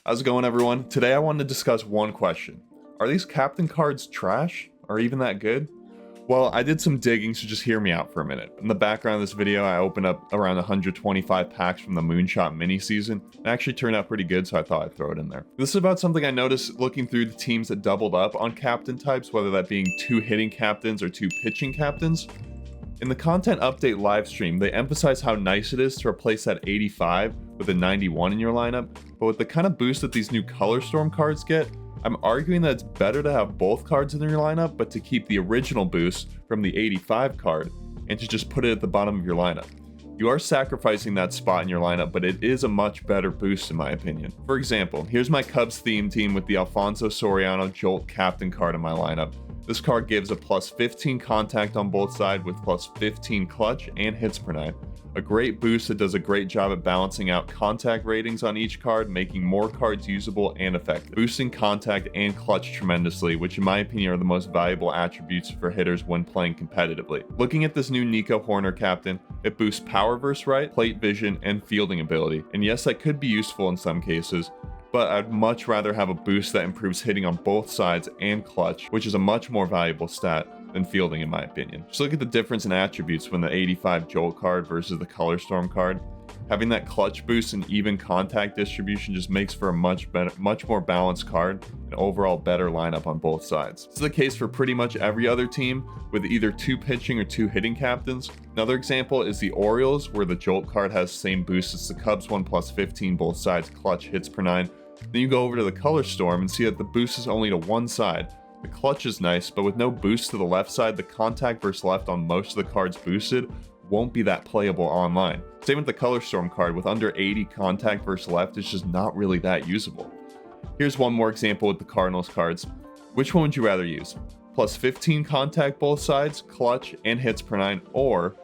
How's it going, everyone? Today I wanted to discuss one question. Are these captain cards trash? Or even that good? Well, I did some digging, so just hear me out for a minute. In the background of this video, I opened up around 125 packs from the Moonshot mini season. It actually turned out pretty good, so I thought I'd throw it in there. This is about something I noticed looking through the teams that doubled up on captain types, whether that being 2 hitting captains or 2 pitching captains. In the content update live stream, they emphasize how nice it is to replace that 85 with a 91 in your lineup, but with the kind of boost that these new Color Storm cards get, I'm arguing that it's better to have both cards in your lineup, but to keep the original boost from the 85 card and to just put it at the bottom of your lineup. You are sacrificing that spot in your lineup, but it is a much better boost in my opinion. For example, here's my Cubs theme team with the Alfonso Soriano Jolt captain card in my lineup. This card gives a plus 15 contact on both sides with plus 15 clutch and hits per 9. A great boost that does a great job at balancing out contact ratings on each card, making more cards usable and effective. Boosting contact and clutch tremendously, which in my opinion are the most valuable attributes for hitters when playing competitively. Looking at this new Nico Horner captain, it boosts power versus right, plate vision, and fielding ability. And yes, that could be useful in some cases, but I'd much rather have a boost that improves hitting on both sides and clutch, which is a much more valuable stat than fielding in my opinion. Just look at the difference in attributes when the 85 Jolt card versus the Color Storm card. Having that clutch boost and even contact distribution just makes for a much more balanced card and overall better lineup on both sides. This is the case for pretty much every other team with either 2 pitching or 2 hitting captains. Another example is the Orioles, where the Jolt card has the same boost as the Cubs one plus 15 both sides clutch hits per 9. Then you go over to the Color Storm and see that the boost is only to one side. The clutch is nice, but with no boost to the left side, the contact versus left on most of the cards boosted won't be that playable online. Same with the Color Storm card, with under 80 contact versus left, it's just not really that usable. Here's one more example with the Cardinals cards. Which one would you rather use? Plus 15 contact both sides, clutch, and hits per 9, or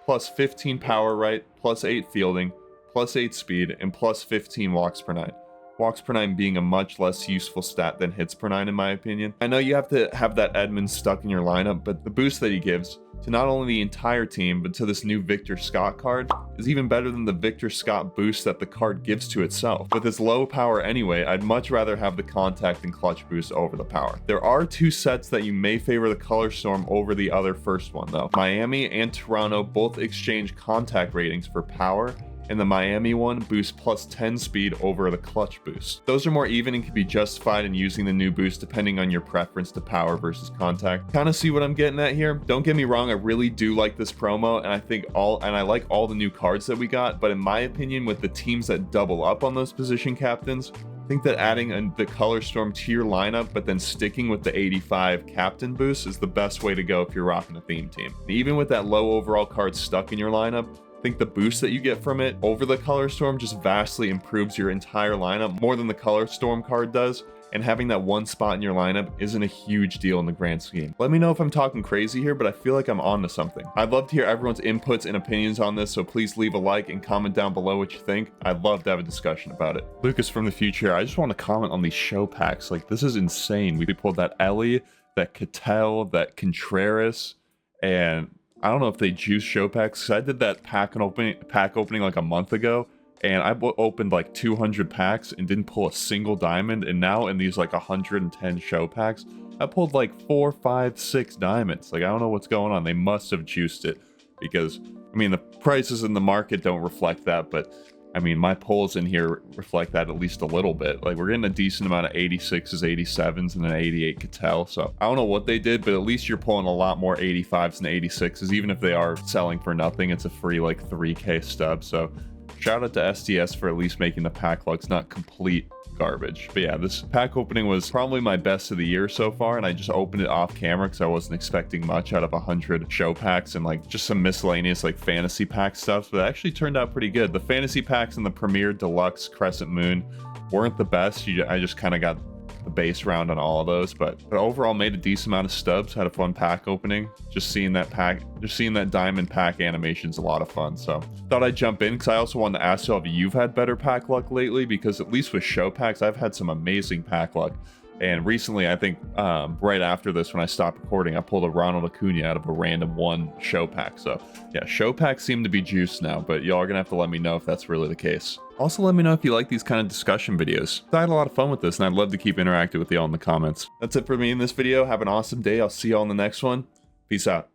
plus 15 power right, plus 8 fielding, plus 8 speed, and plus 15 walks per 9. Walks per 9 being a much less useful stat than hits per 9 in my opinion. I know you have to have that Edmonds stuck in your lineup, but the boost that he gives to not only the entire team, but to this new Victor Scott card is even better than the Victor Scott boost that the card gives to itself. With its low power anyway, I'd much rather have the contact and clutch boost over the power. There are 2 sets that you may favor the Color Storm over the other first one though. Miami and Toronto both exchange contact ratings for power, and the Miami one boosts plus 10 speed over the clutch boost. Those are more even and can be justified in using the new boost depending on your preference to power versus contact. Kind of see what I'm getting at here? Don't get me wrong, I really do like this promo, and I like all the new cards that we got, but in my opinion, with the teams that double up on those position captains, I think that adding the Color Storm to your lineup, but then sticking with the 85 captain boost is the best way to go if you're rocking a theme team. And even with that low overall card stuck in your lineup, I think the boost that you get from it over the Color Storm just vastly improves your entire lineup more than the Color Storm card does, and having that one spot in your lineup isn't a huge deal in the grand scheme. Let me know if I'm talking crazy here, but I feel like I'm onto something. I'd love to hear everyone's inputs and opinions on this, so please leave a like and comment down below what you think. I'd love to have a discussion about it. Lucas from the future, I just want to comment on these show packs. Like, this is insane. We pulled that Ellie, that Cattell, that Contreras, and I don't know if they juice show packs, because I did that pack opening like a month ago, and I opened like 200 packs and didn't pull a single diamond, and now in these like 110 show packs, I pulled like 4, 5, 6 diamonds. Like, I don't know what's going on. They must have juiced it, because, I mean, the prices in the market don't reflect that, but I mean, my pulls in here reflect that at least a little bit. Like, we're getting a decent amount of 86s, 87s, and an 88 Cattell. So I don't know what they did, but at least you're pulling a lot more 85s and 86s. Even if they are selling for nothing, it's a free like 3K stub. So shout out to STS for at least making the pack lugs not complete garbage. But yeah, this pack opening was probably my best of the year so far, and I just opened it off camera because I wasn't expecting much out of 100 show packs and like just some miscellaneous like fantasy pack stuff, but it actually turned out pretty good. The fantasy packs and the Premier Deluxe Crescent Moon weren't the best. I just kind of got the base round on all of those, but overall made a decent amount of stubs. Had a fun pack opening. Just seeing that diamond pack animation's a lot of fun. So thought I'd jump in because I also wanted to ask you if you've had better pack luck lately, because at least with show packs I've had some amazing pack luck. And recently, I think right after this, when I stopped recording, I pulled a Ronald Acuna out of a random 1 show pack. So yeah, show packs seem to be juiced now, but y'all are gonna have to let me know if that's really the case. Also, let me know if you like these kind of discussion videos. I had a lot of fun with this, and I'd love to keep interacting with y'all in the comments. That's it for me in this video. Have an awesome day. I'll see y'all in the next one. Peace out.